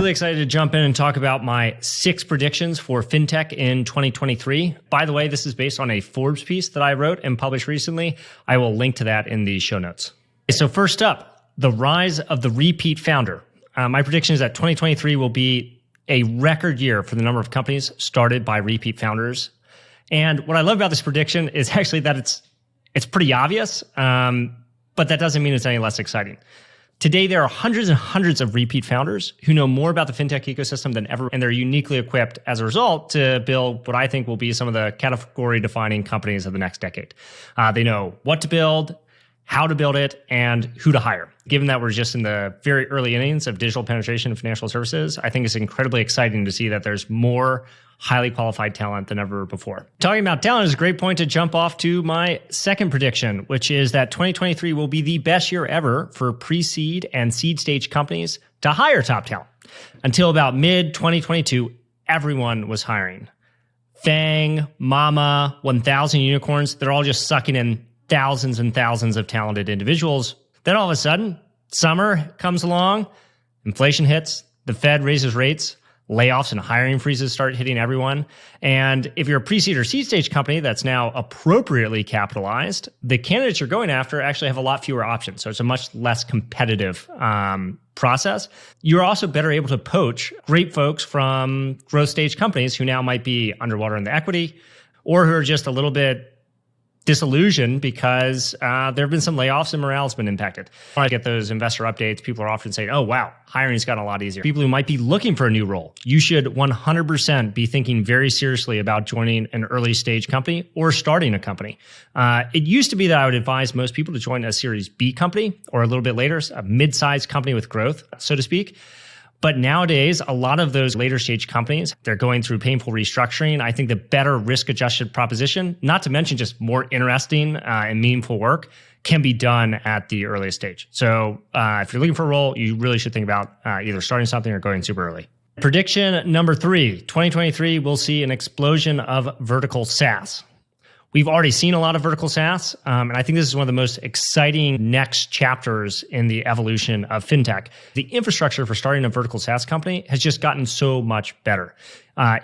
really excited to jump in and talk about my 6 predictions for fintech in 2023. By the way, this is based on a Forbes piece that I wrote and published recently. I will link to that in the show notes. So first up, the rise of the repeat founder. My prediction is that 2023 will be a record year for the number of companies started by repeat founders. And what I love about this prediction is actually that it's pretty obvious, but that doesn't mean it's any less exciting. Today, there are hundreds and hundreds of repeat founders who know more about the fintech ecosystem than ever, and they're uniquely equipped as a result to build what I think will be some of the category-defining companies of the next decade. They know what to build, how to build it, and who to hire. Given that we're just in the very early innings of digital penetration in financial services, I think it's incredibly exciting to see that there's more highly qualified talent than ever before. Talking about talent is a great point to jump off to my second prediction, which is that 2023 will be the best year ever for pre-seed and seed stage companies to hire top talent. Until about mid-2022, everyone was hiring. Fang, Mama, 1,000 unicorns, they're all just sucking in thousands and thousands of talented individuals. Then all of a sudden, summer comes along, inflation hits, the Fed raises rates, layoffs and hiring freezes start hitting everyone. And if you're a pre-seed or seed stage company that's now appropriately capitalized, the candidates you're going after actually have a lot fewer options. So it's a much less competitive process. You're also better able to poach great folks from growth stage companies who now might be underwater in the equity or who are just a little bit disillusioned because there have been some layoffs and morale has been impacted. When I get those investor updates, people are often saying, oh, wow, hiring's gotten a lot easier. People who might be looking for a new role, you should 100% be thinking very seriously about joining an early stage company or starting a company. It used to be that I would advise most people to join a Series B company or a little bit later, a mid-sized company with growth, so to speak. But nowadays, a lot of those later stage companies, they're going through painful restructuring. I think the better risk-adjusted proposition, not to mention just more interesting and meaningful work, can be done at the earliest stage. So if you're looking for a role, you really should think about either starting something or going super early. Prediction number 3, 2023 will see an explosion of vertical SaaS. We've already seen a lot of vertical SaaS, and I think this is one of the most exciting next chapters in the evolution of fintech. The infrastructure for starting a vertical SaaS company has just gotten so much better.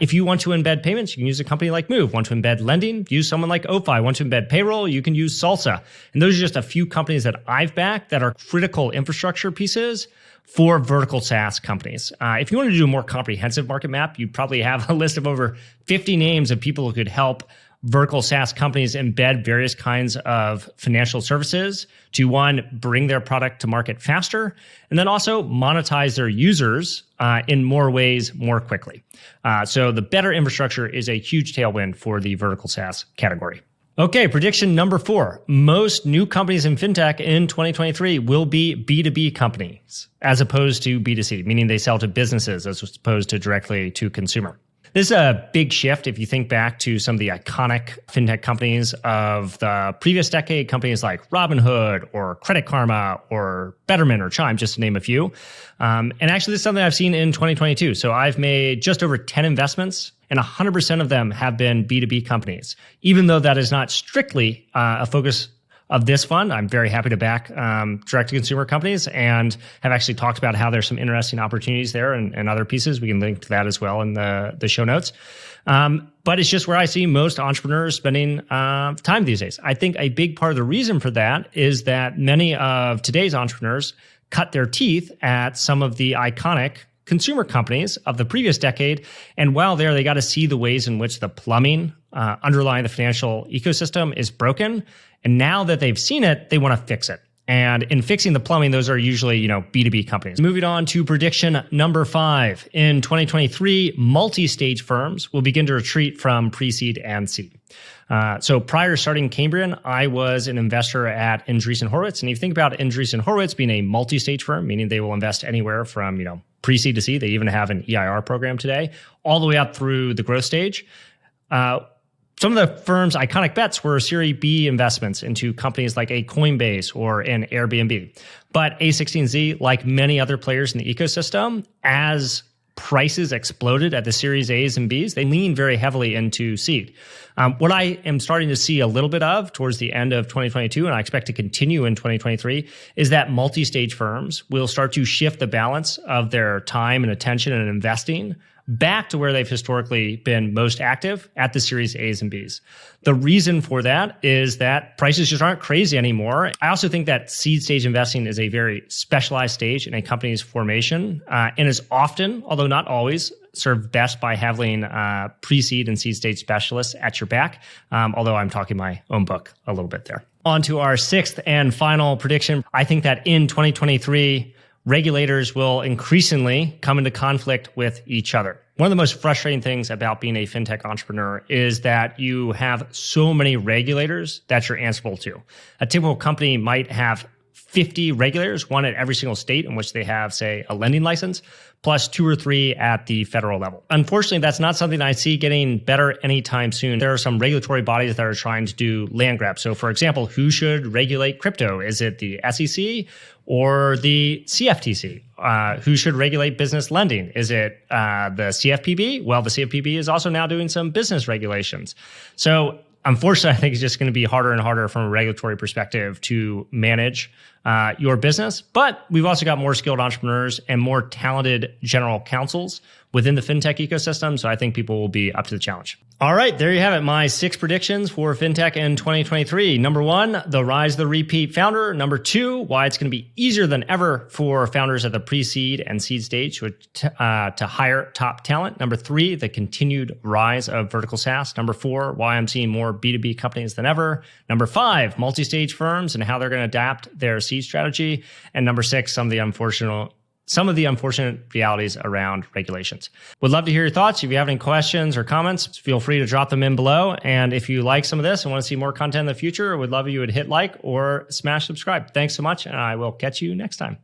If you want to embed payments, you can use a company like Move. Want to embed lending? Use someone like OFI. Want to embed payroll? You can use Salsa. And those are just a few companies that I've backed that are critical infrastructure pieces for vertical SaaS companies. If you wanted to do a more comprehensive market map, you'd probably have a list of over 50 names of people who could help vertical SaaS companies embed various kinds of financial services to, one, bring their product to market faster, and then also monetize their users in more ways more quickly. So the better infrastructure is a huge tailwind for the vertical SaaS category. Okay, prediction number 4. Most new companies in fintech in 2023 will be B2B companies as opposed to B2C, meaning they sell to businesses as opposed to directly to consumer. This is a big shift if you think back to some of the iconic fintech companies of the previous decade, companies like Robinhood or Credit Karma or Betterment or Chime, just to name a few. And actually, this is something I've seen in 2022. So I've made just over 10 investments, and 100% of them have been B2B companies. Even though that is not strictly a focus of this fund, I'm very happy to back direct-to-consumer companies and have actually talked about how there's some interesting opportunities there and other pieces. We can link to that as well in the show notes. But it's just where I see most entrepreneurs spending time these days. I think a big part of the reason for that is that many of today's entrepreneurs cut their teeth at some of the iconic consumer companies of the previous decade. And while there, they got to see the ways in which the plumbing underlying the financial ecosystem is broken. And now that they've seen it, they want to fix it. And in fixing the plumbing, those are usually, B2B companies. Moving on to prediction number 5. In 2023, multi-stage firms will begin to retreat from pre-seed and seed. So prior to starting Cambrian, I was an investor at Andreessen Horowitz. And if you think about Andreessen Horowitz being a multi-stage firm, meaning they will invest anywhere from, pre-seed to seed, they even have an EIR program today, all the way up through the growth stage. Some of the firm's iconic bets were Series B investments into companies like a Coinbase or an Airbnb. But A16Z, like many other players in the ecosystem, as prices exploded at the Series A's and B's, they lean very heavily into seed. What I am starting to see a little bit of towards the end of 2022, and I expect to continue in 2023, is that multi-stage firms will start to shift the balance of their time and attention and investing back to where they've historically been most active, at the Series A's and B's. The reason for that is that prices just aren't crazy anymore. I also think that seed stage investing is a very specialized stage in a company's formation, and is often, although not always, served best by having pre-seed and seed stage specialists at your back, although I'm talking my own book a little bit there. On to our sixth and final prediction. I think that in 2023, regulators will increasingly come into conflict with each other. One of the most frustrating things about being a fintech entrepreneur is that you have so many regulators that you're answerable to. A typical company might have 50 regulators, one at every single state in which they have, say, a lending license, plus 2 or 3 at the federal level. Unfortunately, that's not something I see getting better anytime soon. There are some regulatory bodies that are trying to do land grabs. So, for example, who should regulate crypto? Is it the SEC or the CFTC? Who should regulate business lending? Is it the CFPB? Well, the CFPB is also now doing some business regulations. So, unfortunately, I think it's just going to be harder and harder from a regulatory perspective to manage your business. But we've also got more skilled entrepreneurs and more talented general counsels within the fintech ecosystem. So I think people will be up to the challenge. All right, there you have it. My 6 predictions for fintech in 2023. Number 1, the rise of the repeat founder. Number 2, why it's going to be easier than ever for founders at the pre-seed and seed stage to hire top talent. Number 3, the continued rise of vertical SaaS. Number 4, why I'm seeing more B2B companies than ever. Number 5, multi-stage firms and how they're going to adapt their seed strategy. And number 6, some of the unfortunate realities around regulations. Would love to hear your thoughts. If you have any questions or comments, feel free to drop them in below. And if you like some of this and want to see more content in the future, would love you would hit like or smash subscribe. Thanks so much, and I will catch you next time.